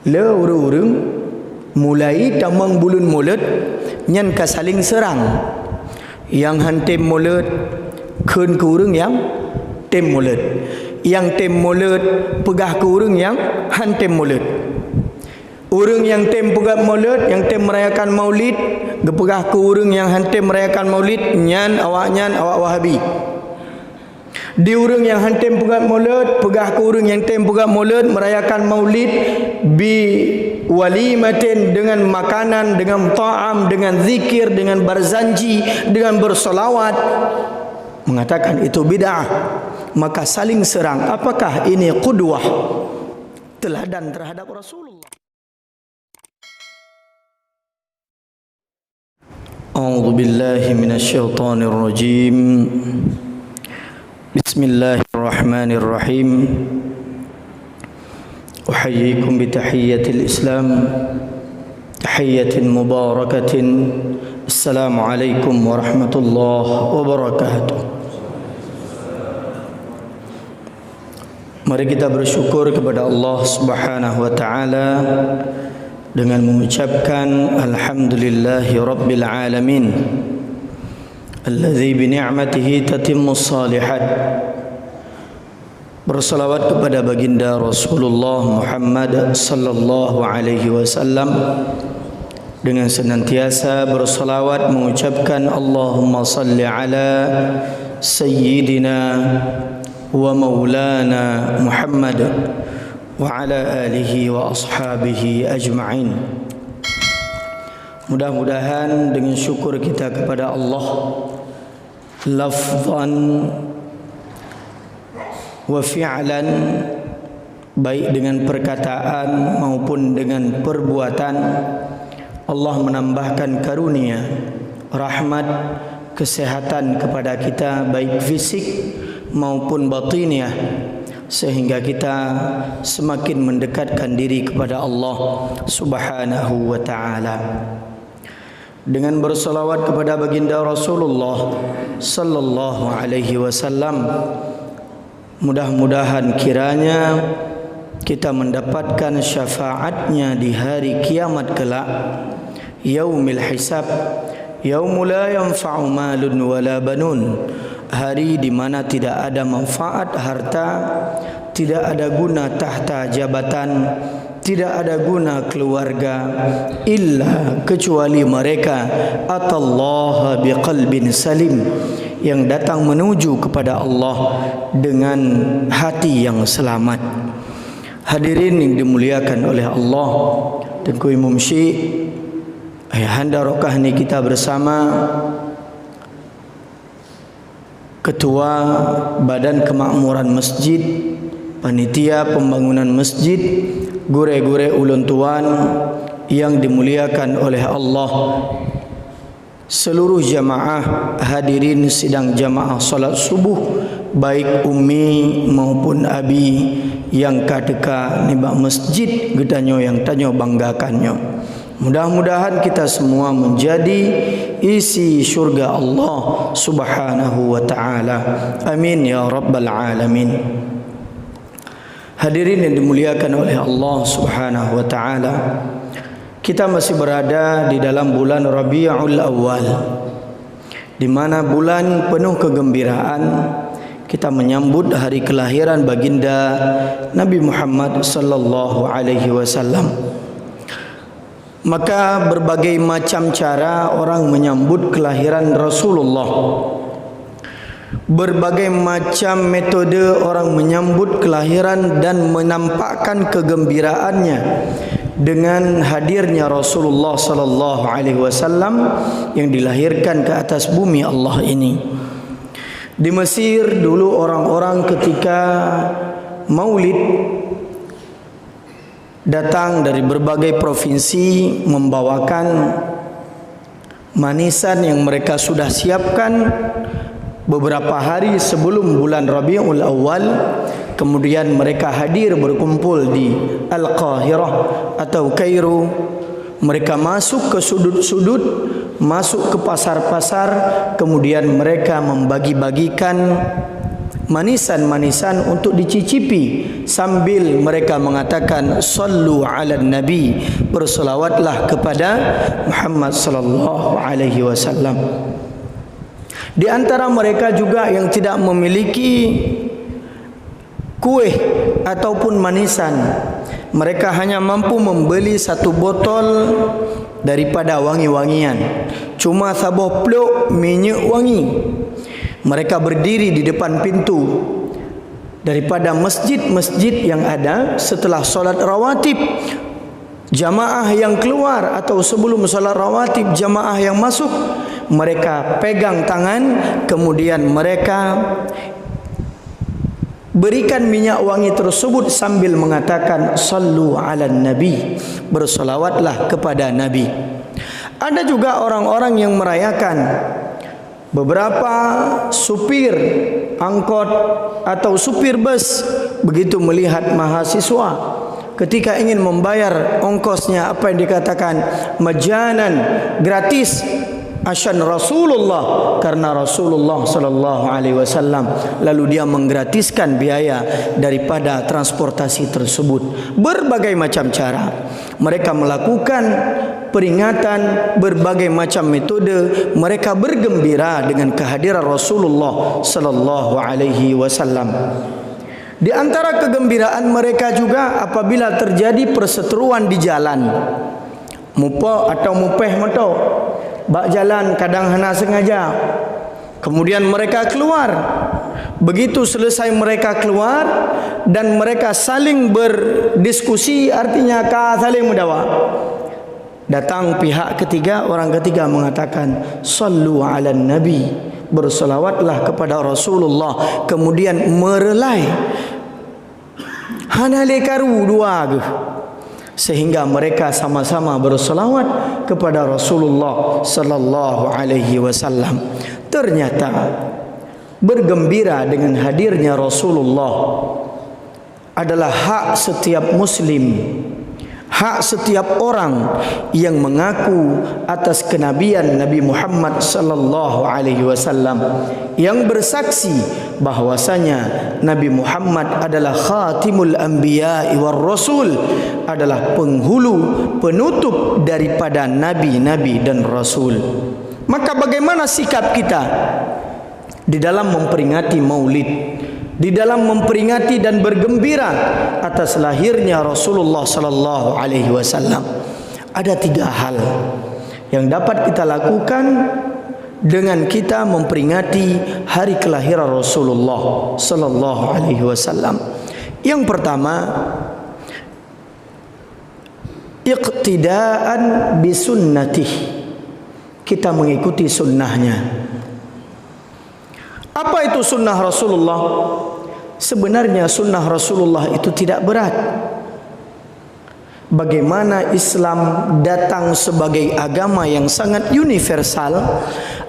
le urung mulai tamang bulun mulut nyan ka saling serang yang hantem mulut keun ke urung yang tem mulut, yang tem mulut pegah ke urung yang hantem mulut. Urang yang tem pegah maulid, yang tem merayakan maulid, gepegah ke urang yang hantem merayakan maulid, nyan awak Wahabi. Di urang yang hantem pegah maulid, pegah ke urang yang tem pegah maulid merayakan maulid bi walimatin, dengan makanan, dengan ta'am, dengan zikir, dengan berzanji, dengan bersolawat, mengatakan itu bid'ah. Maka saling serang. Apakah ini qudwah, teladan terhadap Rasulullah? A'udzu billahi minasyaitonir rajim. Bismillahirrahmanirrahim. Uhayyikum bitahiyyatil Islam, tahiyyatin mubarakatin. Assalamualaikum warahmatullahi wabarakatuh. Mari kita bersyukur kepada Allah Subhanahu wa taala dengan mengucapkan alhamdulillahi rabbil alamin alladzi bi ni'matihi tatimmus shalihat. Bersalawat kepada baginda Rasulullah Muhammad sallallahu alaihi wasallam dengan senantiasa bersalawat mengucapkan Allahumma salli ala sayyidina wa maulana Muhammad wa ala alihi wa ashabihi ajma'in. Mudah-mudahan dengan syukur kita kepada Allah, lafzan wa fi'lan, baik dengan perkataan maupun dengan perbuatan, Allah menambahkan karunia, rahmat, kesehatan kepada kita, baik fisik maupun batiniah, sehingga kita semakin mendekatkan diri kepada Allah Subhanahu wa taala. Dengan bersolawat kepada baginda Rasulullah sallallahu alaihi wasallam, mudah-mudahan kiranya kita mendapatkan syafaatnya di hari kiamat kelak, yaumil hisab, yaumul la yanfa'u malun wala banun, hari di mana tidak ada manfaat harta, tidak ada guna tahta jabatan, tidak ada guna keluarga, illa kecuali mereka atallaha biqalbin salim, yang datang menuju kepada Allah dengan hati yang selamat. Hadirin yang dimuliakan oleh Allah, Tengku Imam Syekh, ayahanda Rokahni kita bersama Ketua Badan Kemakmuran Masjid, Panitia Pembangunan Masjid, gure-gure ulun tuan yang dimuliakan oleh Allah, seluruh jamaah hadirin sidang jamaah salat subuh, baik ummi maupun abi yang kadeka nibak masjid gedanyo yang tanyo banggakannya. Mudah-mudahan kita semua menjadi isi syurga Allah Subhanahu wa taala. Amin ya rabbal alamin. Hadirin yang dimuliakan oleh Allah Subhanahu wa taala, kita masih berada di dalam bulan Rabiul Awal, di mana bulan penuh kegembiraan. Kita menyambut hari kelahiran baginda Nabi Muhammad sallallahu alaihi wasallam. Maka berbagai macam cara orang menyambut kelahiran Rasulullah. Berbagai macam metode orang menyambut kelahiran dan menampakkan kegembiraannya dengan hadirnya Rasulullah sallallahu alaihi wasallam yang dilahirkan ke atas bumi Allah ini. Di Mesir dulu orang-orang ketika Maulid datang dari berbagai provinsi membawakan manisan yang mereka sudah siapkan beberapa hari sebelum bulan Rabiul Awal. Kemudian mereka hadir berkumpul di Al-Qahirah atau Kairo. Mereka masuk ke sudut-sudut, masuk ke pasar-pasar, kemudian mereka membagi-bagikan manisan-manisan untuk dicicipi sambil mereka mengatakan sallu ala nabi, berselawatlah kepada Muhammad sallallahu alaihi wasallam. Di antara mereka juga yang tidak memiliki kuih ataupun manisan, mereka hanya mampu membeli satu botol daripada wangi-wangian, cuma sabuh peluk minyak wangi. Mereka berdiri di depan pintu daripada masjid-masjid yang ada setelah solat rawatib. Jamaah yang keluar atau sebelum solat rawatib, jamaah yang masuk, mereka pegang tangan, kemudian mereka berikan minyak wangi tersebut sambil mengatakan sallu ala nabi, bersolawatlah kepada nabi. Ada juga orang-orang yang merayakan. Beberapa supir angkot atau supir bus begitu melihat mahasiswa, ketika ingin membayar ongkosnya, apa yang dikatakan? Majanan, gratis, asyan Rasulullah, karena Rasulullah sallallahu alaihi wasallam, lalu dia menggratiskan biaya daripada transportasi tersebut. Berbagai macam cara mereka melakukan peringatan, berbagai macam metode mereka bergembira dengan kehadiran Rasulullah sallallahu alaihi wasallam. Di antara kegembiraan mereka juga apabila terjadi perseteruan di jalan, mupa atau mupeh motor bak jalan, kadang hana sengaja, kemudian mereka keluar. Begitu selesai mereka keluar dan mereka saling berdiskusi, artinya saling mendawa. Datang pihak ketiga, orang ketiga mengatakan sallu ala nabi, bersolawatlah kepada Rasulullah, kemudian merelai hana lekaru dua ke, sehingga mereka sama-sama bersolawat kepada Rasulullah sallallahu alaihi wasallam. Ternyata bergembira dengan hadirnya Rasulullah adalah hak setiap muslim, hak setiap orang yang mengaku atas kenabian Nabi Muhammad sallallahu alaihi wasallam, yang bersaksi bahwasanya Nabi Muhammad adalah khatimul anbiya'i war rasul, adalah penghulu penutup daripada nabi-nabi dan rasul. Maka bagaimana sikap kita di dalam memperingati Maulid, di dalam memperingati dan bergembira atas lahirnya Rasulullah sallallahu alaihi wasallam? Ada 3 hal yang dapat kita lakukan dengan kita memperingati hari kelahiran Rasulullah sallallahu alaihi wasallam. Yang pertama, iqtidaan bi sunnatih, kita mengikuti sunnahnya. Apa itu sunnah Rasulullah? Sebenarnya sunnah Rasulullah itu tidak berat. Bagaimana Islam datang sebagai agama yang sangat universal,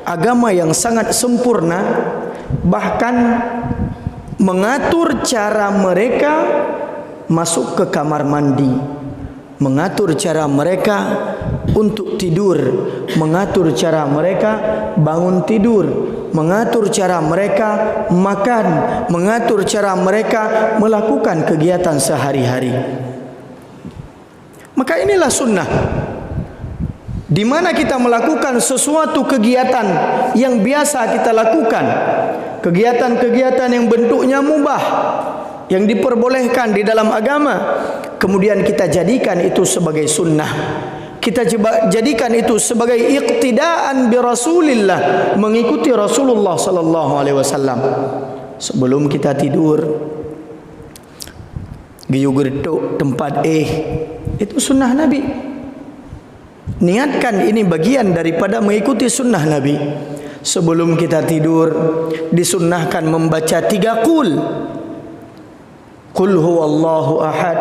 agama yang sangat sempurna, bahkan mengatur cara mereka masuk ke kamar mandi, mengatur cara mereka untuk tidur, mengatur cara mereka bangun tidur, mengatur cara mereka makan, mengatur cara mereka melakukan kegiatan sehari-hari. Maka inilah sunnah, di mana kita melakukan sesuatu kegiatan yang biasa kita lakukan, kegiatan-kegiatan yang bentuknya mubah, yang diperbolehkan di dalam agama, kemudian kita jadikan itu sebagai sunnah. Kita jadikan itu sebagai iqtidaan bi Rasulillah, mengikuti Rasulullah sallallahu alaihi wasallam. Sebelum kita tidur, giyu gertuk tempat itu sunnah Nabi. Niatkan ini bagian daripada mengikuti sunnah Nabi. Sebelum kita tidur disunnahkan membaca 3 qul. Qul huwallahu ahad,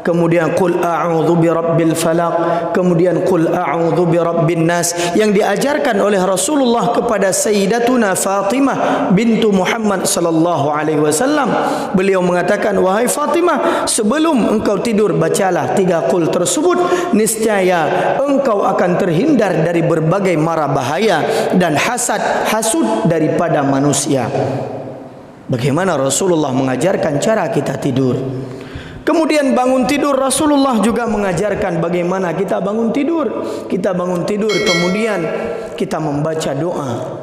kemudian qul a'udzu birabbil falaq, kemudian qul a'udzu birabbin nas, yang diajarkan oleh Rasulullah kepada Sayyidatuna Fatimah bintu Muhammad sallallahu alaihi wasallam. Beliau mengatakan, wahai Fatimah, sebelum engkau tidur bacalah 3 qul tersebut, niscaya engkau akan terhindar dari berbagai mara bahaya dan hasud daripada manusia. Bagaimana Rasulullah mengajarkan cara kita tidur. Kemudian bangun tidur, Rasulullah juga mengajarkan bagaimana kita bangun tidur. Kita bangun tidur, kemudian kita membaca doa.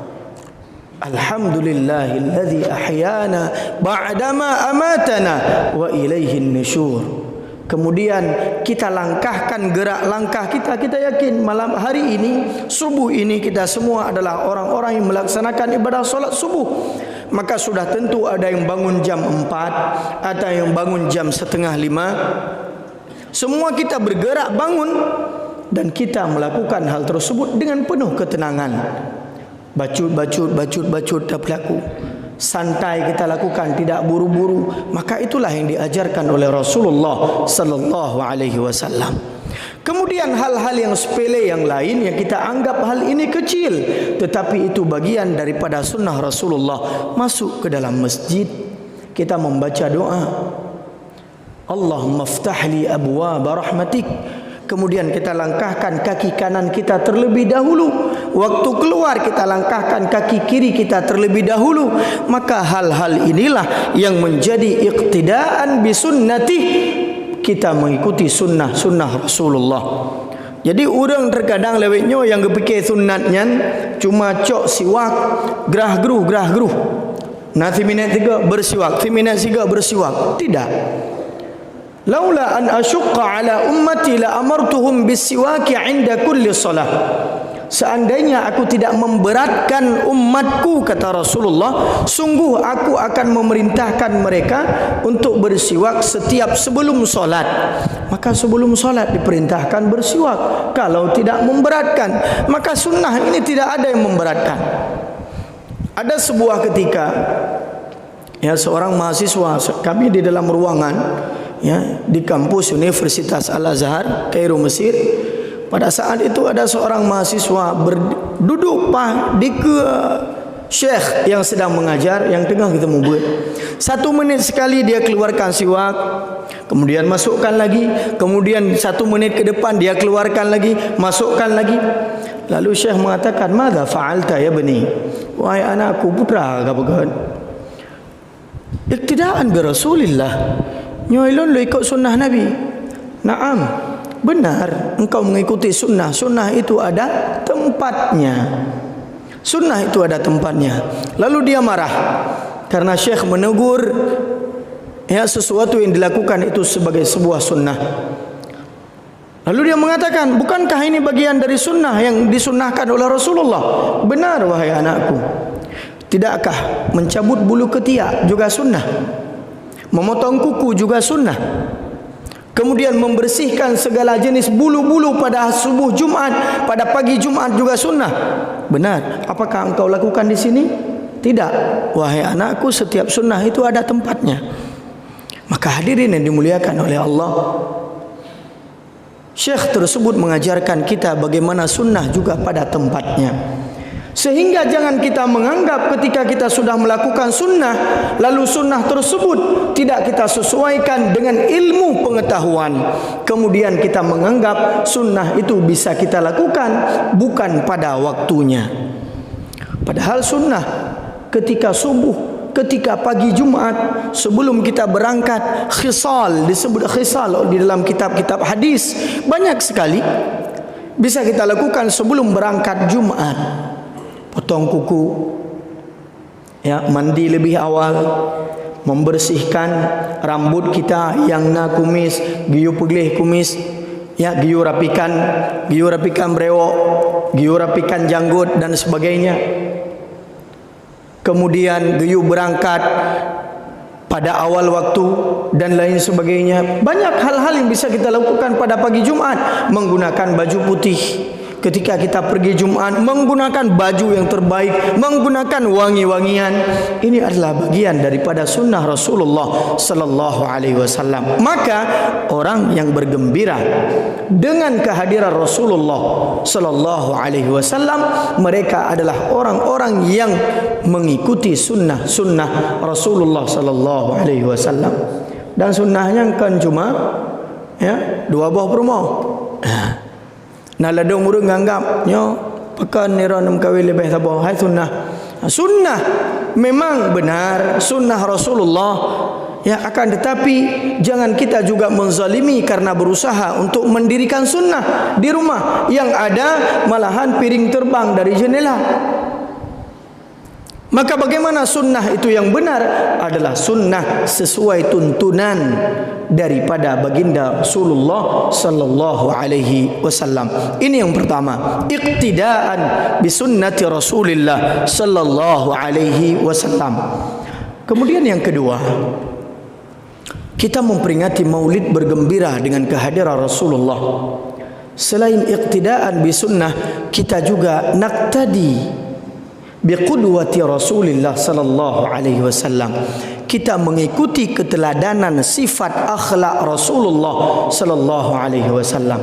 Alhamdulillahilladzi ahyana ba'dama amatana wa ilaihin nusyur. Kemudian kita langkahkan gerak langkah kita. Kita yakin malam hari ini, subuh ini, kita semua adalah orang-orang yang melaksanakan ibadah solat subuh. Maka sudah tentu ada yang bangun jam 4, ada yang bangun jam setengah 5. Semua kita bergerak bangun, dan kita melakukan hal tersebut dengan penuh ketenangan. Bacut tak berlaku. Santai kita lakukan, tidak buru-buru. Maka itulah yang diajarkan oleh Rasulullah sallallahu alaihi wasallam. Kemudian hal-hal yang sepele yang lain yang kita anggap hal ini kecil, tetapi itu bagian daripada sunnah Rasulullah. Masuk ke dalam masjid, kita membaca doa, Allahumma ftahli abwaaba rahmatik. Kemudian kita langkahkan kaki kanan kita terlebih dahulu. Waktu keluar kita langkahkan kaki kiri kita terlebih dahulu. Maka hal-hal inilah yang menjadi iqtidaan bisunnati. Kita mengikuti sunnah Rasulullah. Jadi orang terkadang lewetnya yang kepikir sunnatnya cuma cok siwak, gerah geruh. Nanti minit 3 bersiwak, minit 3 bersiwak. Tidak. Laula an asyqa ala ummati la amartuhum bisiwaki 'inda kulli salah. Seandainya aku tidak memberatkan umatku, kata Rasulullah, sungguh aku akan memerintahkan mereka untuk bersiwak setiap sebelum solat. Maka sebelum solat diperintahkan bersiwak. Kalau tidak memberatkan, maka sunnah ini tidak ada yang memberatkan. Ada sebuah ketika, ya, seorang mahasiswa, kami di dalam ruangan, ya, di kampus Universitas Al-Azhar, Kairo, Mesir. Pada saat itu ada seorang mahasiswa berduduk di ke syekh yang sedang mengajar, yang tengah kita membuat. 1 menit sekali dia keluarkan siwak, kemudian masukkan lagi, kemudian 1 menit ke depan dia keluarkan lagi, masukkan lagi. Lalu syekh mengatakan, "Madza fa'alta ya bani?" Wahai anakku, putra kapan? Iktidaan bi Rasulillah. Nyoilon lo ikut sunnah Nabi. Naam, benar, engkau mengikuti sunnah. Sunnah itu ada tempatnya. Sunnah itu ada tempatnya. Lalu dia marah karena syekh menegur, ya, sesuatu yang dilakukan itu sebagai sebuah sunnah. Lalu dia mengatakan, bukankah ini bagian dari sunnah yang disunnahkan oleh Rasulullah? Benar wahai anakku. Tidakkah mencabut bulu ketiak juga sunnah? Memotong kuku juga sunnah. Kemudian membersihkan segala jenis bulu-bulu pada subuh Jumat, pada pagi Jumat juga sunnah. Benar. Apakah engkau lakukan di sini? Tidak. Wahai anakku, setiap sunnah itu ada tempatnya. Maka hadirin yang dimuliakan oleh Allah, syekh tersebut mengajarkan kita bagaimana sunnah juga pada tempatnya. Sehingga jangan kita menganggap ketika kita sudah melakukan sunnah, lalu sunnah tersebut tidak kita sesuaikan dengan ilmu pengetahuan, kemudian kita menganggap sunnah itu bisa kita lakukan bukan pada waktunya. Padahal sunnah ketika subuh, ketika pagi Jumat, sebelum kita berangkat, khisal, disebut khisal di dalam kitab-kitab hadis, banyak sekali bisa kita lakukan sebelum berangkat Jumat. Potong kuku, ya, mandi lebih awal, membersihkan rambut kita yang na kumis, giu peglih kumis, ya, giu rapikan brewok, giu rapikan janggut dan sebagainya. Kemudian giu berangkat pada awal waktu dan lain sebagainya. Banyak hal-hal yang bisa kita lakukan pada pagi Jumat. Menggunakan baju putih ketika kita pergi Jumat, menggunakan baju yang terbaik, menggunakan wangi-wangian. Ini adalah bagian daripada sunnah Rasulullah sallallahu alaihi wasallam. Maka orang yang bergembira dengan kehadiran Rasulullah sallallahu alaihi wasallam, mereka adalah orang-orang yang mengikuti sunnah Rasulullah sallallahu alaihi wasallam. Dan sunnahnya kan cuma, ya, 2 buah kurma. Nah, ladung murung nganggap nyo pekan ni ron kawin lebih tabah. Hai sunnah. Sunnah memang benar sunnah Rasulullah, ya, akan tetapi jangan kita juga menzalimi karena berusaha untuk mendirikan sunnah di rumah, yang ada malahan piring terbang dari jendela. Maka bagaimana sunnah itu yang benar? Adalah sunnah sesuai tuntunan daripada baginda Rasulullah sallallahu alaihi wasallam. Ini yang pertama, iqtidaan bi sunnati Rasulillah sallallahu alaihi wasallam. Kemudian yang kedua, kita memperingati Maulid bergembira dengan kehadiran Rasulullah. Selain iqtidaan bi sunnah, kita juga naqtadi biqudwati Rasulillah sallallahu alaihi wasallam. Kita mengikuti keteladanan sifat akhlak Rasulullah sallallahu alaihi wasallam.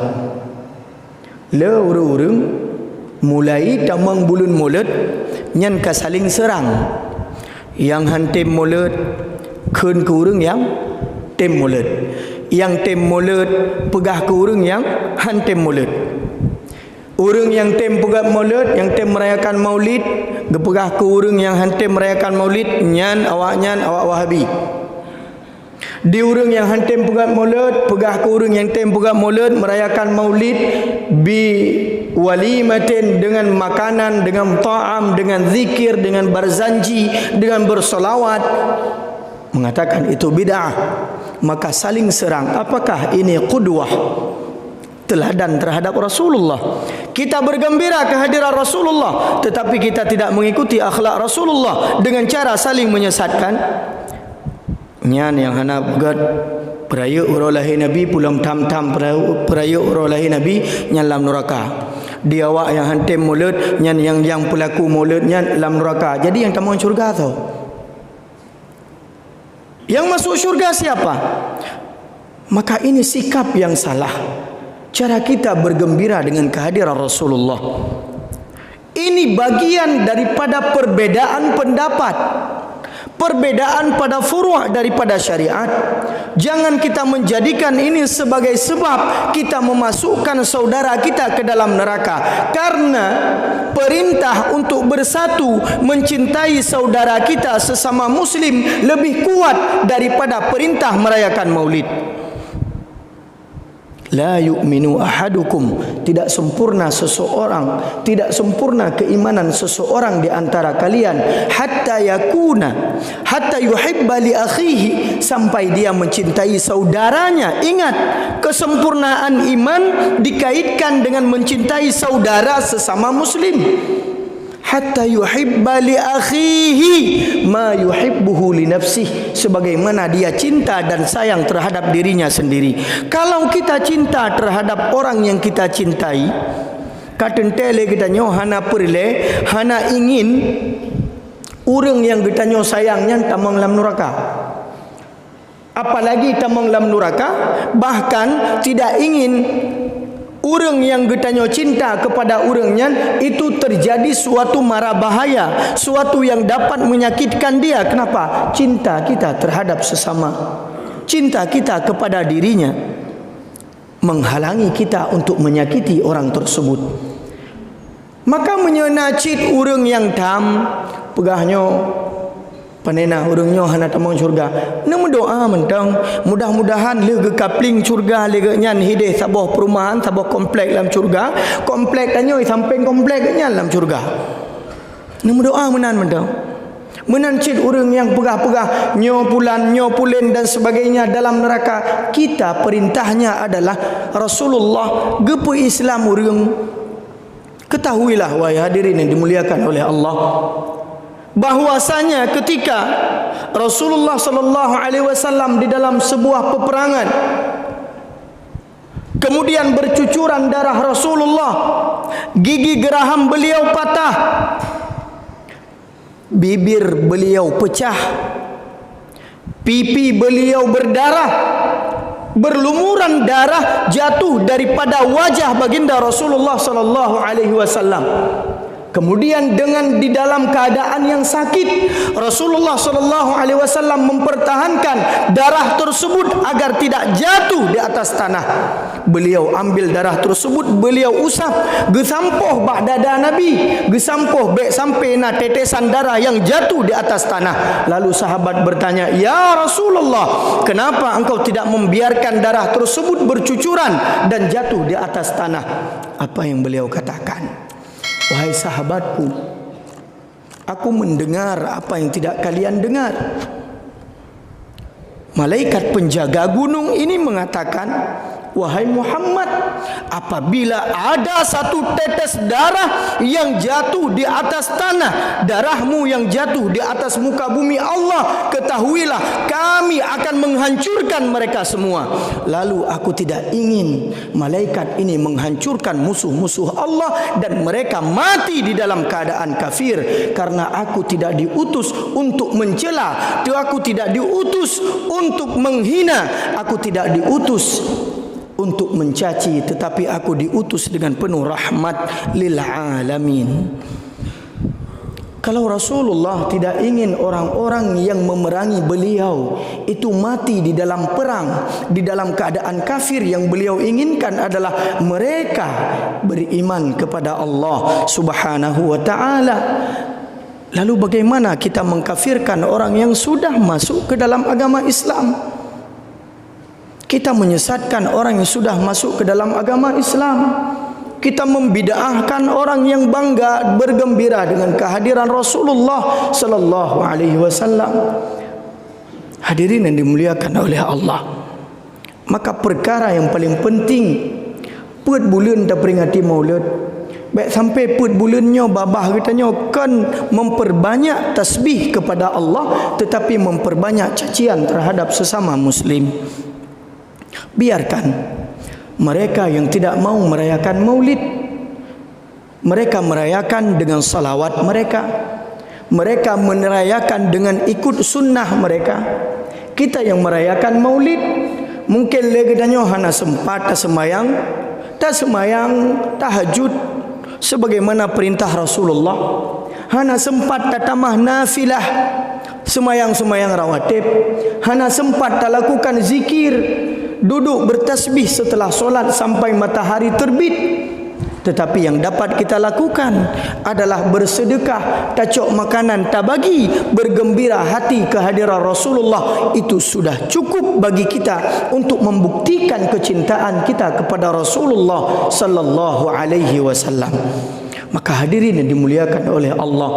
Le urang mulai tamang bulan Maulid nyan ka saling serang. Yang hantim Maulid keun ke urang yang tem Maulid. Yang tem Maulid pegah ke urang yang hantim Maulid. Orang yang tem pegah Maulid, yang tem merayakan Maulid, gepegah ke orang yang hantim merayakan Maulid, nyan awak Wahabi. Di orang yang hantim pegah Maulid, pegah ke orang yang tem pegah Maulid, merayakan Maulid bi walimatin, dengan makanan, dengan ta'am, dengan zikir, dengan berzanji, dengan bersolawat, mengatakan itu bid'ah. Maka saling serang. Apakah ini qudwah, teladan terhadap Rasulullah? Kita bergembira kehadiran Rasulullah, tetapi kita tidak mengikuti akhlak Rasulullah dengan cara saling menyesatkan. Nyan yang hana begat peraya urolahi Nabi pulang tam-tam peraya urolahi Nabi nyan lam neraka. Dia awak yang hantim Maulid nyan yang pelaku Maulid nyan lam neraka. Jadi yang tamu syurga tu. Yang masuk syurga siapa? Maka ini sikap yang salah. Cara kita bergembira dengan kehadiran Rasulullah. Ini bagian daripada perbedaan pendapat, perbedaan pada furu' daripada syariat. Jangan kita menjadikan ini sebagai sebab kita memasukkan saudara kita ke dalam neraka. Karena perintah untuk bersatu mencintai saudara kita sesama muslim lebih kuat daripada perintah merayakan Maulid. La yu'minu ahadukum, tidak sempurna seseorang, tidak sempurna keimanan seseorang di antara kalian hatta yuhibba li akhihi, sampai dia mencintai saudaranya. Ingat, kesempurnaan iman dikaitkan dengan mencintai saudara sesama muslim. Hatta yuhibba li akhihi ma yuhibbuhu li nafsihi, sebagaimana dia cinta dan sayang terhadap dirinya sendiri. Kalau kita cinta terhadap orang yang kita cintai, katentele kita nyo hana perle, hana ingin orang yang kita nyo sayangnya tamang lam neraka. Apalagi tamang lam neraka, bahkan tidak ingin orang yang getanyo cinta kepada orangnya itu terjadi suatu mara bahaya, suatu yang dapat menyakitkan dia. Kenapa? Cinta kita terhadap sesama, cinta kita kepada dirinya menghalangi kita untuk menyakiti orang tersebut. Maka menyenacit orang yang tam pegahnya panena orangnya hana tamang syurga. Nama doa mentang mudah-mudahan lega kapling syurga lega nyan hideh sabah perumahan, sabah komplek dalam syurga, komplek tanyo samping komplek nyan dalam syurga. Nama doa menan mentang. Menancit orang yang pegah-pegah nyo pulen dan sebagainya dalam neraka. Kita perintahnya adalah Rasulullah gepu Islam orang. Ketahuilah wahai hadirin yang dimuliakan oleh Allah, bahwasanya ketika Rasulullah sallallahu alaihi wasallam di dalam sebuah peperangan kemudian bercucuran darah Rasulullah, gigi geraham beliau patah, bibir beliau pecah, pipi beliau berdarah, berlumuran darah jatuh daripada wajah baginda Rasulullah sallallahu alaihi wasallam. Kemudian dengan di dalam keadaan yang sakit, Rasulullah sallallahu alaihi wasallam mempertahankan darah tersebut agar tidak jatuh di atas tanah. Beliau ambil darah tersebut, beliau usap gesampoh bak dada Nabi, gesampoh bek sampai na tetesan darah yang jatuh di atas tanah. Lalu sahabat bertanya, "Ya Rasulullah, kenapa engkau tidak membiarkan darah tersebut bercucuran dan jatuh di atas tanah?" Apa yang beliau katakan? "Wahai sahabatku, aku mendengar apa yang tidak kalian dengar. Malaikat penjaga gunung ini mengatakan, wahai Muhammad, apabila ada satu tetes darah yang jatuh di atas tanah, darahmu yang jatuh di atas muka bumi Allah, ketahuilah kami akan menghancurkan mereka semua. Lalu aku tidak ingin malaikat ini menghancurkan musuh-musuh Allah dan mereka mati di dalam keadaan kafir, karena aku tidak diutus untuk mencela, aku tidak diutus untuk menghina, aku tidak diutus untuk mencaci, tetapi aku diutus dengan penuh rahmat lil alamin." Kalau Rasulullah tidak ingin orang-orang yang memerangi beliau itu mati di dalam perang, di dalam keadaan kafir, yang beliau inginkan adalah mereka beriman kepada Allah Subhanahu wa taala. Lalu bagaimana kita mengkafirkan orang yang sudah masuk ke dalam agama Islam? Kita menyesatkan orang yang sudah masuk ke dalam agama Islam. Kita membid'ahkan orang yang bangga bergembira dengan kehadiran Rasulullah sallallahu alaihi wasallam. Hadirin yang dimuliakan oleh Allah, maka perkara yang paling penting put bulan dah peringati Maulid. Baik sampai put bulannya babah katanya kan memperbanyak tasbih kepada Allah, tetapi memperbanyak cacian terhadap sesama muslim. Biarkan mereka yang tidak mau merayakan maulid, mereka merayakan dengan salawat mereka, mereka merayakan dengan ikut sunnah mereka. Kita yang merayakan maulid mungkin lagi danyo hana sempat tak semayang tahajud sebagaimana perintah Rasulullah, hana sempat tak tamah nafilah semayang-semayang rawatib, hana sempat tak lakukan zikir, duduk bertasbih setelah solat sampai matahari terbit. Tetapi yang dapat kita lakukan adalah bersedekah, tacok makanan tabagi, bergembira hati kehadiran Rasulullah. Itu sudah cukup bagi kita untuk membuktikan kecintaan kita kepada Rasulullah sallallahu alaihi wasallam. Maka hadirin yang dimuliakan oleh Allah,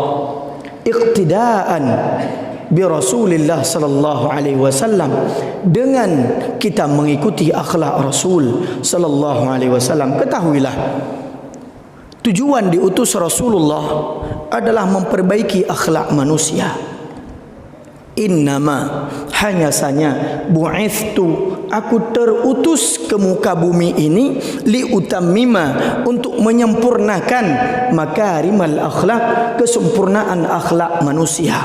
iqtidaan bi Rasulillah sallallahu alaihi wasallam, dengan kita mengikuti akhlak Rasul sallallahu alaihi wasallam. Ketahuilah, tujuan diutus Rasulullah adalah memperbaiki akhlak manusia. Innama, hanya saja, bu'ithtu, aku terutus ke muka bumi ini liutammima, untuk menyempurnakan makarimal akhlak, kesempurnaan akhlak manusia.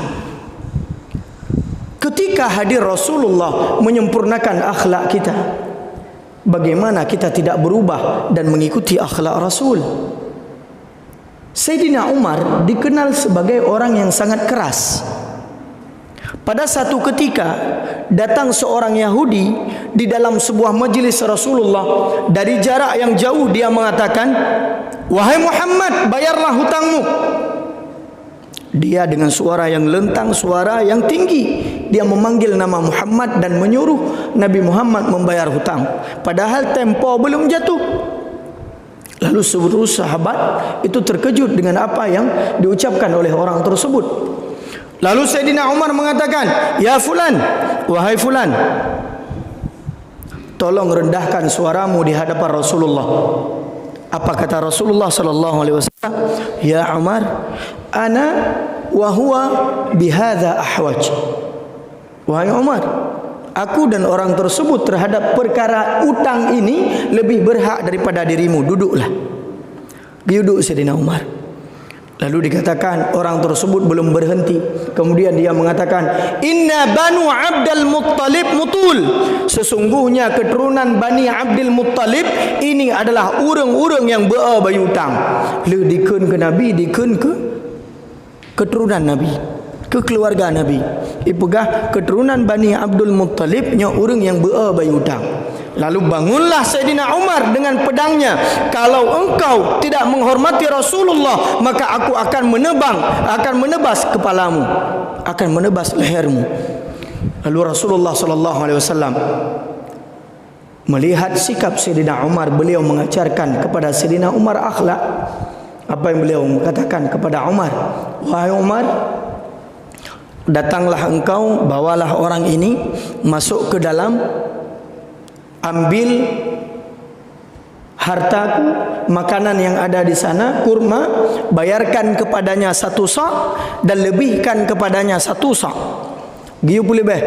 Ketika hadir Rasulullah menyempurnakan akhlak kita, bagaimana kita tidak berubah dan mengikuti akhlak Rasul? Sayyidina Umar dikenal sebagai orang yang sangat keras. Pada satu ketika datang seorang Yahudi di dalam sebuah majlis Rasulullah. Dari jarak yang jauh dia mengatakan, "Wahai Muhammad, bayarlah hutangmu." Dia dengan suara yang lentang, suara yang tinggi, dia memanggil nama Muhammad dan menyuruh Nabi Muhammad membayar hutang, padahal tempo belum jatuh. Lalu seluruh sahabat itu terkejut dengan apa yang diucapkan oleh orang tersebut. Lalu Sayyidina Umar mengatakan, "Ya fulan, wahai fulan, tolong rendahkan suaramu di hadapan Rasulullah." Apa kata Rasulullah sallallahu alaihi wasallam? "Ya Umar, ana wa huwa bihadza ahwaj." Wahai Umar, aku dan orang tersebut terhadap perkara utang ini lebih berhak daripada dirimu. Duduklah. Duduk Sayyidina Umar. Lalu dikatakan orang tersebut belum berhenti. Kemudian dia mengatakan, "Inna Banu Abdul Muttalib mutul." Sesungguhnya keturunan Bani Abdul Muttalib ini adalah urang-urang yang berbayutang. Le dikeun ke Nabi, dikeun ke keturunan Nabi, ke keluarga Nabi. Ipegah keturunan Bani Abdul Muttalib nya urang yang berbayutang. Lalu bangunlah Sayyidina Umar dengan pedangnya. Kalau engkau tidak menghormati Rasulullah, maka aku akan menebas kepalamu, akan menebas lehermu. Lalu Rasulullah sallallahu alaihi wasallam melihat sikap Sayyidina Umar, beliau mengajarkan kepada Sayyidina Umar akhlak. Apa yang beliau katakan kepada Umar? Wahai Umar, datanglah engkau, bawalah orang ini masuk ke dalam, ambil hartaku, makanan yang ada di sana, kurma, bayarkan kepadanya 1 sak dan lebihkan kepadanya 1 sak. Giu pulih beh.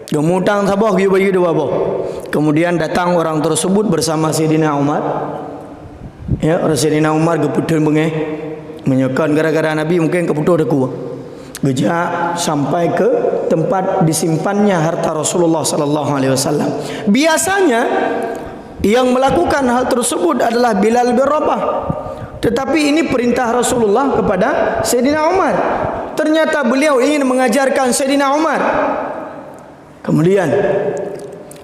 Gemutang sabah giu bagi 2 boh. Kemudian datang orang tersebut bersama Sayyidina Umar. Ya, Sayyidina Umar gepudeun bengeh. Menyekan gara-gara Nabi mungkin keputuh deku. Gejak sampai ke tempat disimpannya harta Rasulullah sallallahu alaihi wasallam. Biasanya yang melakukan hal tersebut adalah Bilal bin Rabah. Tetapi ini perintah Rasulullah kepada Sayyidina Umar. Ternyata beliau ingin mengajarkan Sayyidina Umar. Kemudian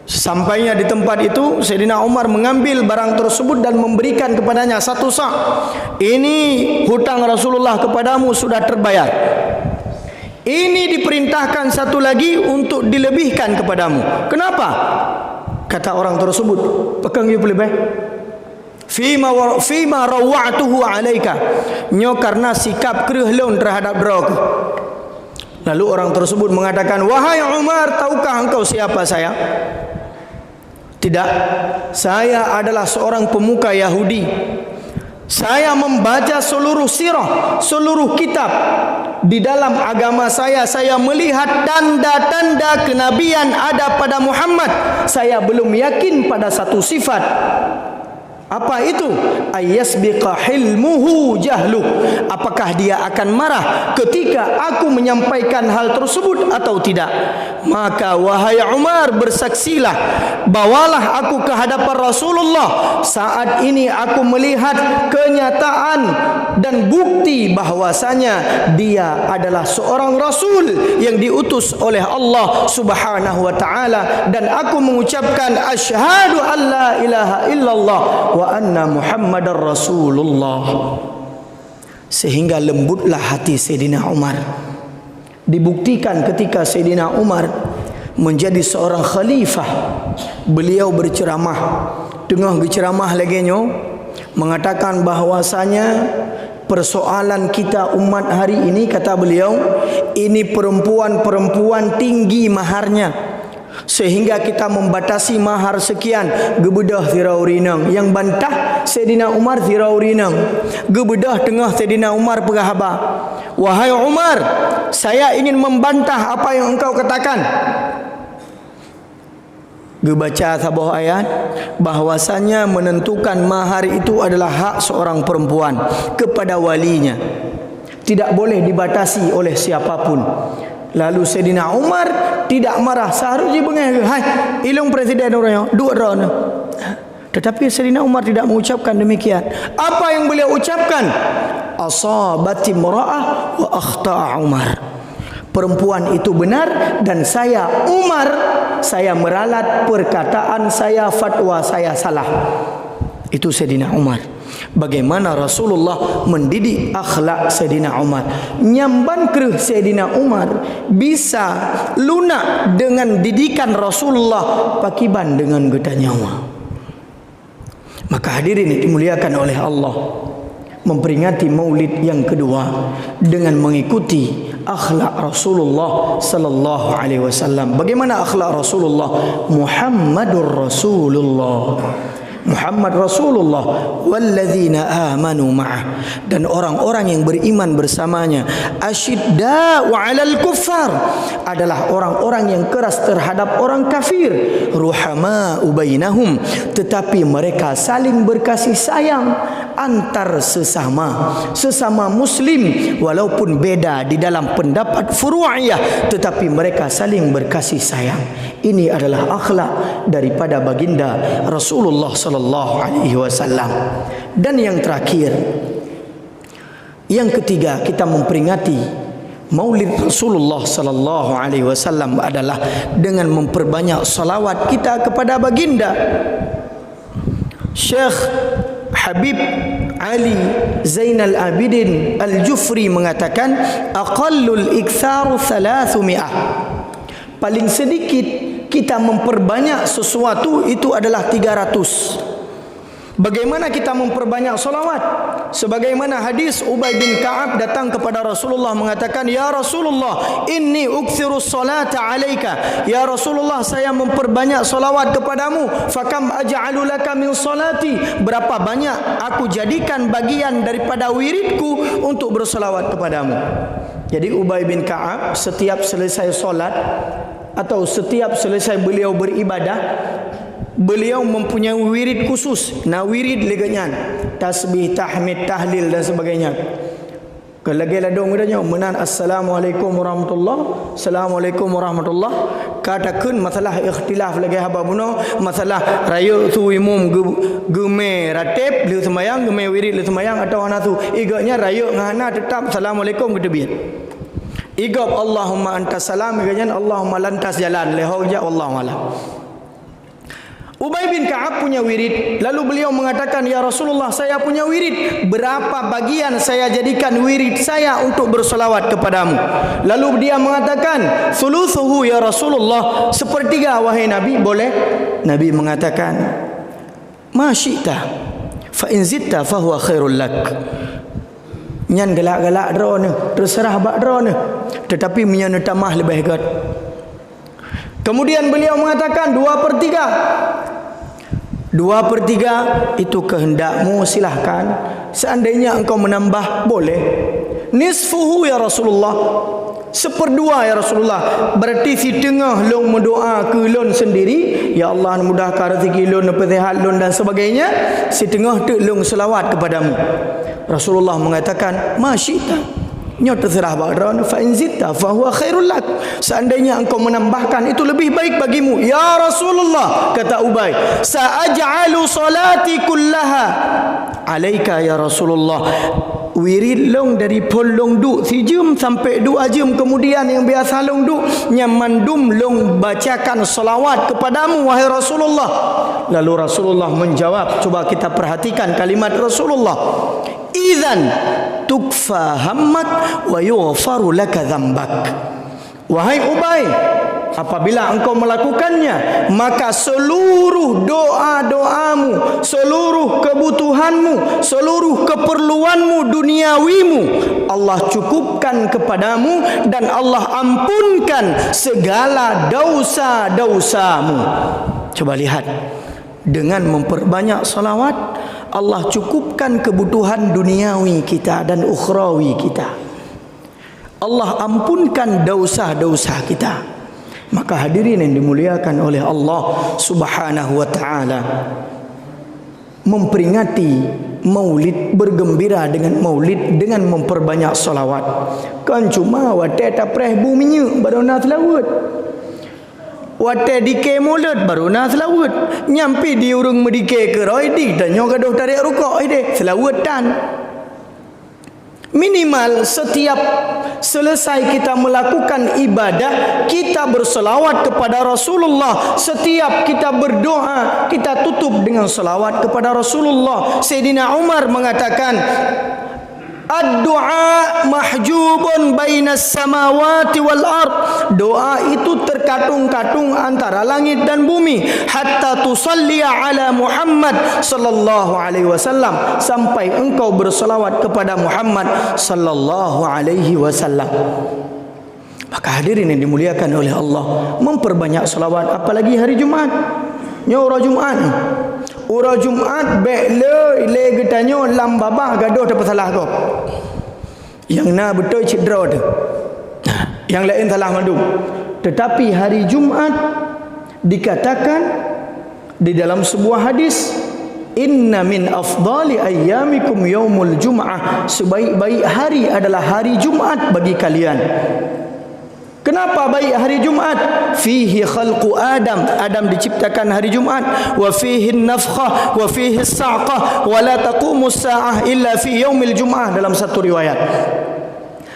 sampainya di tempat itu, Sayyidina Umar mengambil barang tersebut dan memberikan kepadanya 1 sak. Ini hutang Rasulullah kepadamu sudah terbayar. Ini diperintahkan 1 lagi untuk dilebihkan kepadamu. Kenapa? Kata orang tersebut, pegang you pelebih. Fima rawa'tuhu alaika. Nyo karena sikap kerehlon terhadap drog. Lalu orang tersebut mengatakan, "Wahai Umar, tahukah engkau siapa saya?" "Tidak, saya adalah seorang pemuka Yahudi. Saya membaca seluruh sirah, seluruh kitab. Di dalam agama saya melihat tanda-tanda kenabian ada pada Muhammad. Saya belum yakin pada satu sifat. Apa itu? Ayyasbiqa hilmuhu jahlu. Apakah dia akan marah ketika aku menyampaikan hal tersebut atau tidak? Maka wahai Umar, bersaksilah, bawalah aku ke hadapan Rasulullah. Saat ini aku melihat kenyataan dan bukti bahwasanya dia adalah seorang Rasul yang diutus oleh Allah Subhanahu wa ta'ala. Dan aku mengucapkan asyhadu an la ilaha illallah wa anna Muhammadar Rasulullah." Sehingga lembutlah hati Sayyidina Umar. Dibuktikan ketika Sayyidina Umar menjadi seorang khalifah, beliau berceramah. Tengah berceramah lagi mengatakan bahwasanya persoalan kita umat hari ini, kata beliau, ini perempuan-perempuan tinggi maharnya, sehingga kita membatasi mahar sekian. Gebedah firaurinang. Yang bantah Sayyidina Umar firaurinang. Gebedah tengah Sayyidina Umar pegahaba, "Wahai Umar, saya ingin membantah apa yang engkau katakan." Gebaca sebuah ayat bahwasanya menentukan mahar itu adalah hak seorang perempuan kepada walinya, tidak boleh dibatasi oleh siapapun. Lalu Sayyidina Umar tidak marah. Seharusnya bengah, "Hai, ilung presiden orangnya, dua rona." Tetapi Sayyidina Umar tidak mengucapkan demikian. Apa yang beliau ucapkan? Asabati mura'ah wa akhta'a Umar. Perempuan itu benar dan saya Umar, saya meralat perkataan saya, fatwa saya salah. Itu Sayyidina Umar. Bagaimana Rasulullah mendidik akhlak Sayyidina Umar. Nyamban kereh Sayyidina Umar bisa lunak dengan didikan Rasulullah pakiban dengan geda nyawa. Maka hadirin dimuliakan oleh Allah, memperingati maulid yang kedua dengan mengikuti akhlak Rasulullah sallallahu alaihi wasallam. Bagaimana akhlak Rasulullah? Muhammadur Rasulullah. Muhammad Rasulullah walladzina amanu ma'ah, dan orang-orang yang beriman bersamanya. Asyidda'u 'alal kuffar, adalah orang-orang yang keras terhadap orang kafir. Ruhama'u bainahum, tetapi mereka saling berkasih sayang antar sesama muslim, walaupun beda di dalam pendapat furu'iyah, tetapi mereka saling berkasih sayang. Ini adalah akhlak daripada baginda Rasulullah sallallahu alaihi wasallam. Dan yang terakhir, yang ketiga, kita memperingati Maulid Rasulullah sallallahu alaihi wasallam adalah dengan memperbanyak salawat kita kepada baginda. Syekh Habib Ali Zainal Abidin Al-Jufri mengatakan, aqallul iktsaru 300. Paling sedikit kita memperbanyak sesuatu itu adalah 300. Bagaimana kita memperbanyak salawat? Sebagaimana hadis Ubay bin Ka'ab datang kepada Rasulullah mengatakan, ya Rasulullah, inni ukthiru salata alaika. Ya Rasulullah, saya memperbanyak salawat kepadamu. Fakam aj'alu laka min salati, berapa banyak aku jadikan bagian daripada wiridku untuk bersalawat kepadamu. Jadi Ubay bin Ka'ab setiap selesai solat atau setiap selesai beliau beribadah, beliau mempunyai wirid khusus. Nah, wirid leganyan tasbih, tahmid, tahlil dan sebagainya. Kalau lagi ladong udahnya menan assalamualaikum warahmatullah, assalamualaikum warahmatullah. Katakan masalah ikhtilaf lagi haba buno, masalah raya tu imum geme ratib lu semayang, geme wirid lu semayang, atau ana tu iganya raya ngana tetap assalamualaikum gedebit. Igab Allahumma antas salam, iganya Allahumma lantas jalan leho ja Allahu a'lam. Ubay bin Ka'ab punya wirid, lalu beliau mengatakan, ya Rasulullah, saya punya wirid, berapa bagian saya jadikan wirid saya untuk bersolawat kepadamu? Lalu dia mengatakan, thuluthuhu ya Rasulullah, sepertiga wahai Nabi, boleh? Nabi mengatakan, ma syi'ta fa in zitta fa huwa khairul lak. Nyan galak-galak drone, terserah bak drone, tetapi menyan tamah lebih baik. Kemudian beliau mengatakan 2/3. 2/3 itu kehendakmu, silahkan. Seandainya engkau menambah, boleh. Nisfuhu ya Rasulullah, 1/2 ya Rasulullah. Berarti si tengah long mendoa ke lon sendiri, ya Allah mudahkan rezeki lon, persehat lon dan sebagainya. Si tengah tu long selawat kepadamu. Rasulullah mengatakan, ma syi'ta, nyo terserah bakron, fa in zitta fa huwa khairul lak. Seandainya engkau menambahkan, itu lebih baik bagimu. Ya Rasulullah, kata Ubay, sa'aj'alu salati kullaha alaika ya Rasulullah. Wirid long dari pol long duk 3 jam sampai 2 jam kemudian yang biasa long duk nyamandum long bacakan salawat kepadamu wahai Rasulullah. Lalu Rasulullah menjawab, coba kita perhatikan kalimat Rasulullah, idzan tukfa hammak wa yughfaru laka dzambak. Wahai Ubay, apabila engkau melakukannya, maka seluruh doa-doamu, seluruh kebutuhanmu, seluruh keperluanmu duniawimu Allah cukupkan kepadamu, dan Allah ampunkan segala dosa-dosamu. Coba lihat, dengan memperbanyak salawat Allah cukupkan kebutuhan duniawi kita dan ukhrawi kita. Allah ampunkan dosa-dosa kita. Maka hadirin yang dimuliakan oleh Allah Subhanahu wa taala, memperingati Maulid, bergembira dengan Maulid dengan memperbanyak salawat. Kan cuma wate tapreh buminya baru nak selawat. Wate dike mulut baru nak selawat. Nyampi di urung medike ke roidi dan nyo gaduh tarik rukuk ide selawatan. Minimal setiap selesai kita melakukan ibadah, kita berselawat kepada Rasulullah. Setiap kita berdoa, kita tutup dengan selawat kepada Rasulullah. Sayyidina Umar mengatakan, ad-du'a mahjubun bainas samawati wal ard. Doa itu terkatung-katung antara langit dan bumi. Hatta tusalli ala Muhammad sallallahu alaihi wasallam, sampai engkau berselawat kepada Muhammad sallallahu alaihi wasallam. Maka hadirin yang dimuliakan oleh Allah, memperbanyak selawat, apalagi hari Jumaat. Nyaura Jumaat, Ura Jumaat le getanyo lam babah gaduh tak salah kau. Yang na betul cedera tu. Yang lain salah madu. Tetapi hari Jumaat dikatakan di dalam sebuah hadis, inna min afdali ayyamikum yaumul jum'ah, sebaik-baik hari adalah hari Jumaat bagi kalian. Kenapa baik hari Jumaat? Fihi khalqu Adam, Adam diciptakan hari Jumaat, wa fihi nafkhah wa fihi sa'qah wa la taqumu sa'ah illa fi yaumil jum'ah, dalam satu riwayat.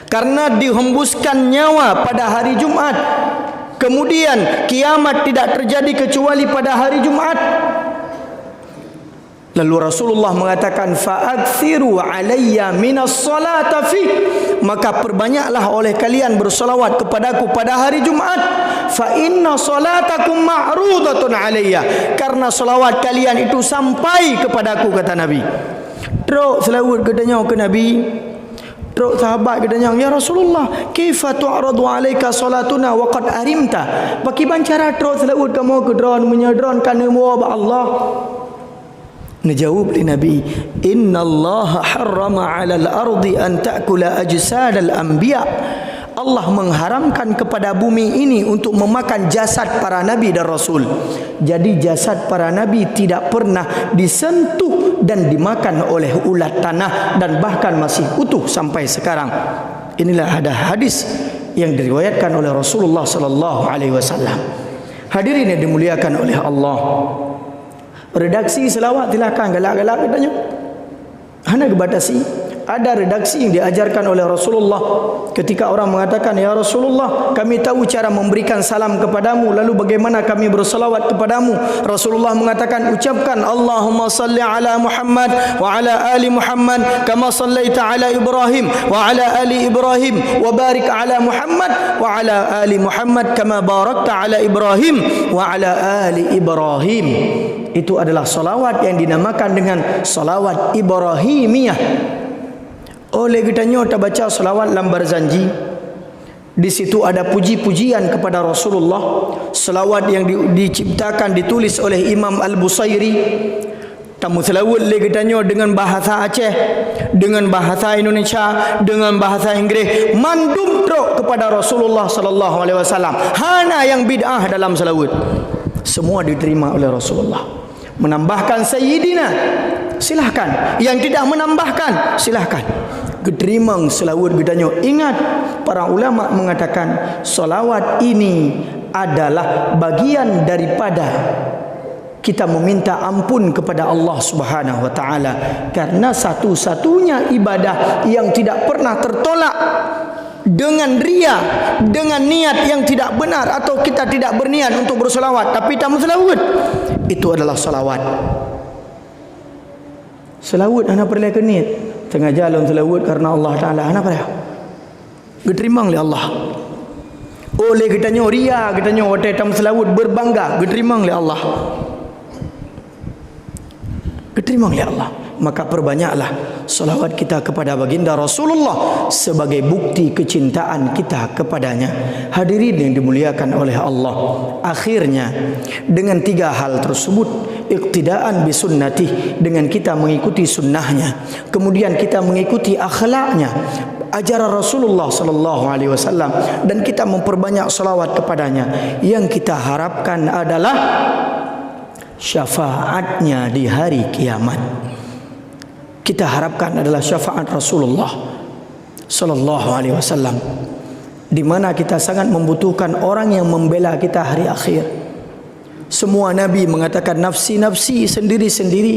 Karena dihembuskan nyawa pada hari Jumaat, kemudian kiamat tidak terjadi kecuali pada hari Jumaat. Lalu Rasulullah mengatakan, fa'akthiru alayya minas salata fi, maka perbanyaklah oleh kalian bersolawat kepadaku pada hari Jumaat. Fa inna salatakum ma'rudatun alayya, karena solawat kalian itu sampai kepadaku, kata Nabi. Teruk selawat katanya ke Nabi. Teruk sahabat katanya, ya Rasulullah, kaifa tu'radu alayka salatuna wa qad arimta. Bagi bancara teruk selawat kamu ke dron menyadron kana wa Allah. Najawab li Nabi, inna Allah harrama 'ala al-ardi an ta'kula ajsad al-anbiya. Allah mengharamkan kepada bumi ini untuk memakan jasad para nabi dan rasul. Jadi jasad para nabi tidak pernah disentuh dan dimakan oleh ulat tanah, dan bahkan masih utuh sampai sekarang. Inilah ada hadis yang diriwayatkan oleh Rasulullah sallallahu alaihi wasallam. Hadirin yang dimuliakan oleh Allah. Redaksi selawat silakan galak-galak katanya. Hana kebatasi. Ada redaksi yang diajarkan oleh Rasulullah ketika orang mengatakan, ya Rasulullah, kami tahu cara memberikan salam kepadamu, lalu bagaimana kami bersalawat kepadamu? Rasulullah mengatakan, ucapkan Allahumma salli ala Muhammad wa ala ali Muhammad kama sallaita ala Ibrahim wa ala ali Ibrahim wa barik ala Muhammad wa ala ali Muhammad kama barakta ala Ibrahim wa ala ali Ibrahim. Itu adalah salawat yang dinamakan dengan salawat Ibrahimiyah. Oleh kitanya kita baca salawat lambar zanji, di situ ada puji-pujian kepada Rasulullah. Salawat yang diciptakan, ditulis oleh Imam Al-Busairi. Tamu selawat le kitanya dengan bahasa Aceh, dengan bahasa Indonesia, dengan bahasa Inggris, mandum teruk kepada Rasulullah sallallahu alaihi wasallam. Hana yang bid'ah dalam selawat. Semua diterima oleh Rasulullah. Menambahkan Sayyidina, silahkan. Yang tidak menambahkan, silahkan. Keterimang selawat bedanya. Ingat, para ulama mengatakan solawat ini adalah bagian daripada kita meminta ampun kepada Allah Subhanahu wa taala, karena satu-satunya ibadah yang tidak pernah tertolak dengan ria, dengan niat yang tidak benar, atau kita tidak berniat untuk bersolawat tapi tak bersolawat, itu adalah solawat. Selawat anak perlu ke niat tengah jalan selawat karena Allah Taala, anak perlu diterima oleh Allah. Oleh kitanya ria, kitanya hotel tam selawat berbangga, diterima oleh Allah, diterima oleh Allah. Maka perbanyaklah salawat kita kepada baginda Rasulullah sebagai bukti kecintaan kita kepadanya. Hadirin yang dimuliakan oleh Allah, akhirnya dengan tiga hal tersebut, iqtidaan bi sunnatih, dengan kita mengikuti sunnahnya, kemudian kita mengikuti akhlaknya, ajaran Rasulullah sallallahu alaihi wasallam, dan kita memperbanyak salawat kepadanya. Yang kita harapkan adalah syafaatnya di hari kiamat. Kita harapkan adalah syafaat Rasulullah sallallahu alaihi wasallam, di mana kita sangat membutuhkan orang yang membela kita hari akhir. Semua nabi mengatakan nafsi-nafsi, sendiri-sendiri,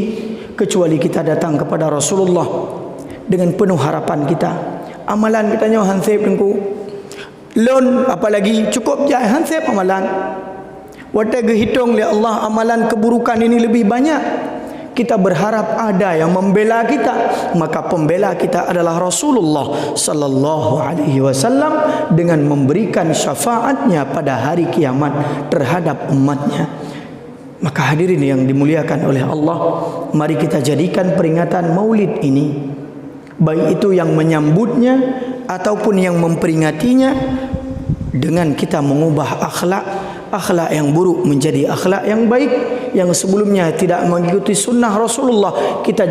kecuali kita datang kepada Rasulullah dengan penuh harapan kita. Amalan kitanya hansip dengku. Lon apalagi cukup je hansip amalan. Wata hitung oleh Allah amalan keburukan ini lebih banyak. Kita berharap ada yang membela kita, maka pembela kita adalah Rasulullah sallallahu alaihi wasallam dengan memberikan syafaatnya pada hari kiamat terhadap umatnya. Maka hadirin yang dimuliakan oleh Allah, mari kita jadikan peringatan Maulid ini, baik itu yang menyambutnya ataupun yang memperingatinya, dengan kita mengubah akhlak akhlak yang buruk menjadi akhlak yang baik, yang sebelumnya tidak mengikuti sunnah Rasulullah kita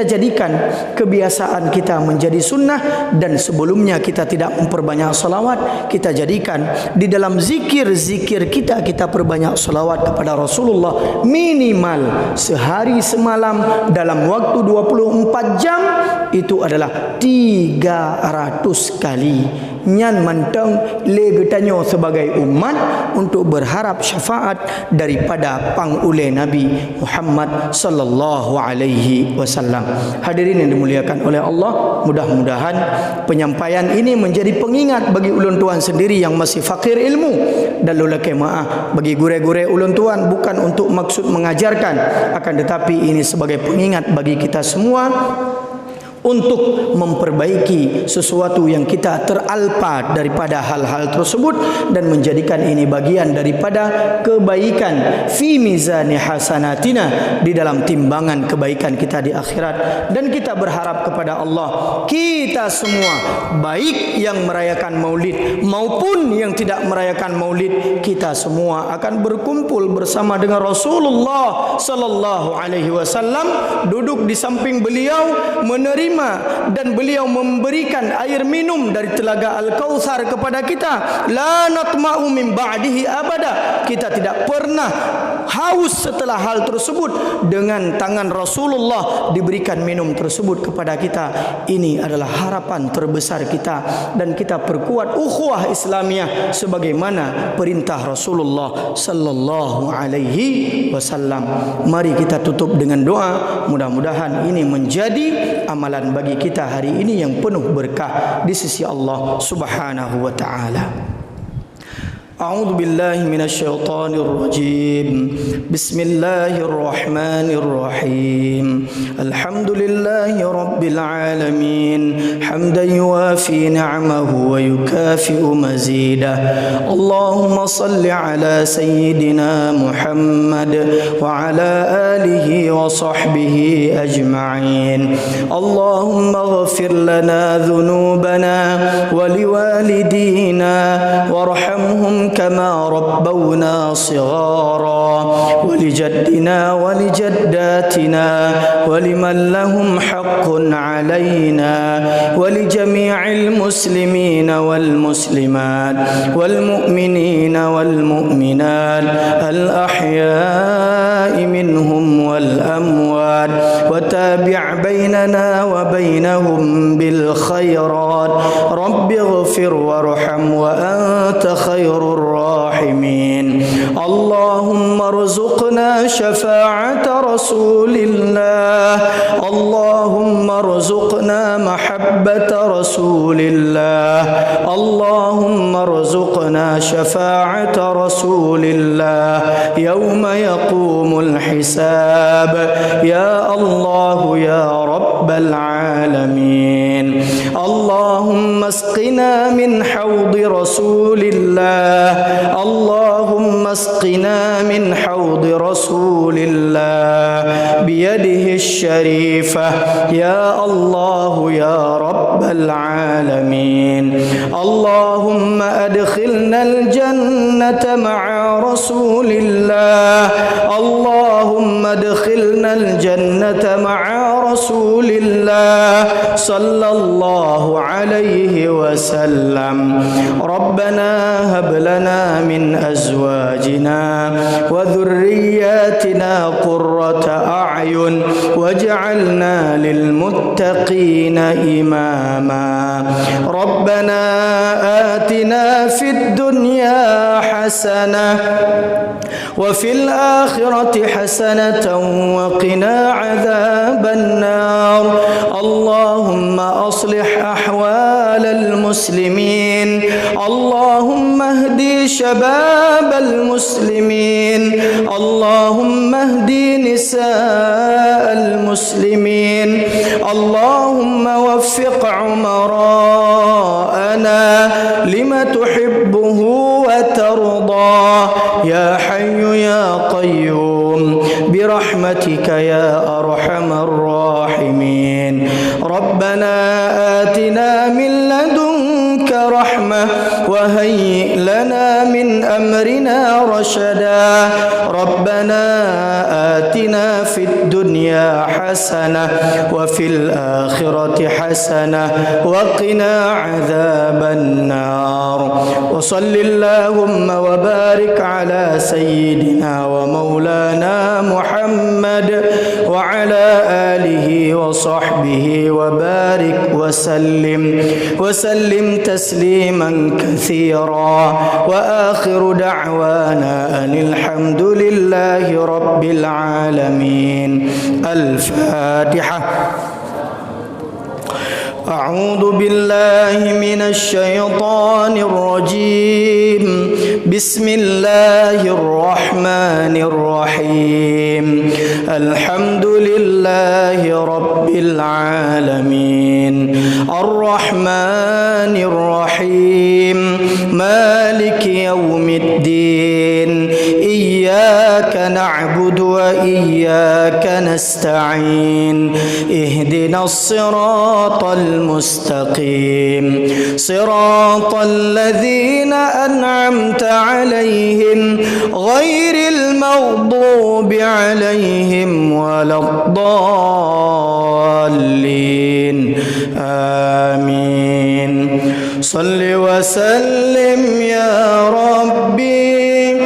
jadikan kebiasaan kita menjadi sunnah, dan sebelumnya kita tidak memperbanyak salawat, kita jadikan di dalam zikir-zikir kita perbanyak salawat kepada Rasulullah minimal sehari semalam dalam waktu 24 jam itu adalah 300 kali. Nyan manteng legetanyo sebagai umat untuk berharap syafaat daripada pangule Nabi Muhammad sallallahu alaihi wasallam. Hadirin yang dimuliakan oleh Allah, mudah-mudahan penyampaian ini menjadi pengingat bagi ulun tuan sendiri yang masih fakir ilmu, dan lulake maaf bagi gure-gure ulun tuan, bukan untuk maksud mengajarkan, akan tetapi ini sebagai pengingat bagi kita semua untuk memperbaiki sesuatu yang kita teralpa daripada hal-hal tersebut, dan menjadikan ini bagian daripada kebaikan fi mizani hasanatina, di dalam timbangan kebaikan kita di akhirat. Dan kita berharap kepada Allah, kita semua baik yang merayakan maulid maupun yang tidak merayakan maulid, kita semua akan berkumpul bersama dengan Rasulullah sallallahu alaihi wasallam, duduk di samping beliau, menerima dan beliau memberikan air minum dari telaga Al-Kautsar kepada kita. La natma'u min ba'dihi abada. Kita tidak pernah haus setelah hal tersebut. Dengan tangan Rasulullah diberikan minum tersebut kepada kita. Ini adalah harapan terbesar kita, dan kita perkuat ukhuwah Islamiyah sebagaimana perintah Rasulullah sallallahu alaihi wasallam. Mari kita tutup dengan doa. Mudah-mudahan ini menjadi amalan bagi kita hari ini yang penuh berkah di sisi Allah Subhanahu wa taala. أعوذ بالله من الشيطان الرجيم بسم الله الرحمن الرحيم الحمد لله رب العالمين حمدا يوافي نعمه ويكافئ مزيده اللهم صل على سيدنا محمد وعلى آله وصحبه أجمعين اللهم اغفر لنا ذنوبنا ولوالدينا وارحمهم كما ربونا صغارا ولجدنا ولجداتنا ولمن لهم حق علينا ولجميع المسلمين والمسلمات والمؤمنين والمؤمنات الأحياء منهم والأموات وتابع بيننا وبينهم بالخيرات رب اغفر وارحم وأنت خير الراحمين اللهم ارزقنا شفاعة رسول الله اللهم ارزقنا محبة رسول الله اللهم ارزقنا شفاعة رسول الله يوم يقوم الحساب يا الله يا رب العالمين اللهم اسقنا من حوض رسول الله اللهم اسقنا من حوض رسول الله بيده الشريفة يا الله يا رب العالمين اللهم أدخلنا الجنة مع رسول الله اللهم ادخلنا الجنة مع رسول الله صلى الله عليه وسلم ربنا هب لنا من أزواجنا وذرياتنا قرة أعين واجعلنا للمتقين إماما ربنا آتنا في الدنيا حسنة وفي الآخرة حسنة وقنا عذاب النار اللهم أصلح أحوال المسلمين اللهم اهدي شباب المسلمين اللهم اهدي نساء المسلمين اللهم وفق عمراءنا لما تحبه وترضى يا حي يا قيوم برحمتك يا أرحم الراحمين ربنا آتنا من لدنك رحمة وهيئ لنا من أمرنا حسنة وفي الآخرة حسنة وقنا عذاب النار. وصل اللهم وبارك على سيدنا ومولانا محمد وعلى آله وصحبه وبارك وسلم تسليما كثيرا. وآخر دعوانا أن الحمد لله رب العالمين. الفاتحة. أعوذ بالله من الشيطان الرجيم. بسم الله الرحمن الرحيم. الحمد لله رب العالمين الرحمن الرحيم مالك يوم الدين إياك نعبد وإياك نستعين اهدنا الصراط المستقيم صراط الذين أنعمت عليهم غير المغضوب عليهم ولا الضالين آمين. صل وسلم يا ربي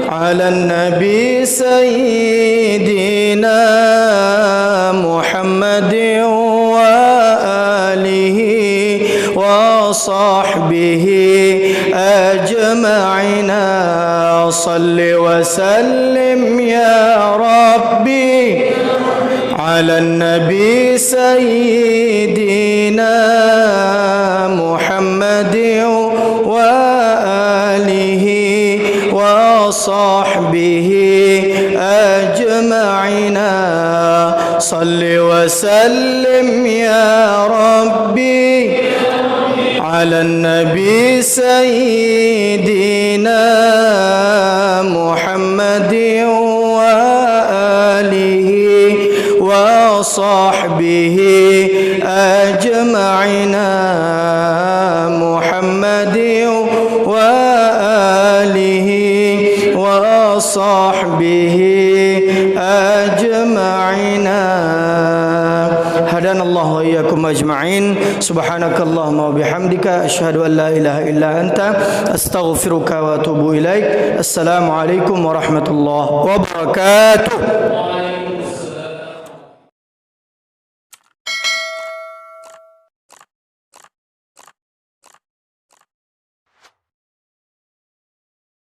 على النبي سيدنا محمد وآله وصحبه أجمعين. صل وسلم يا ربي على النبي سيدنا محمد وآله وصحبه أجمعين. صل وسلم يا ربي على النبي سيدنا محمد وآله وصحبه أجمعين. محمد وآله وصحبه أجمعين. هدانا الله وإياكم أجمعين. سبحانك اللهم وبحمدك أشهد أن لا إله إلا أنت أستغفرك وأتوب إليك. السلام عليكم ورحمة الله وبركاته.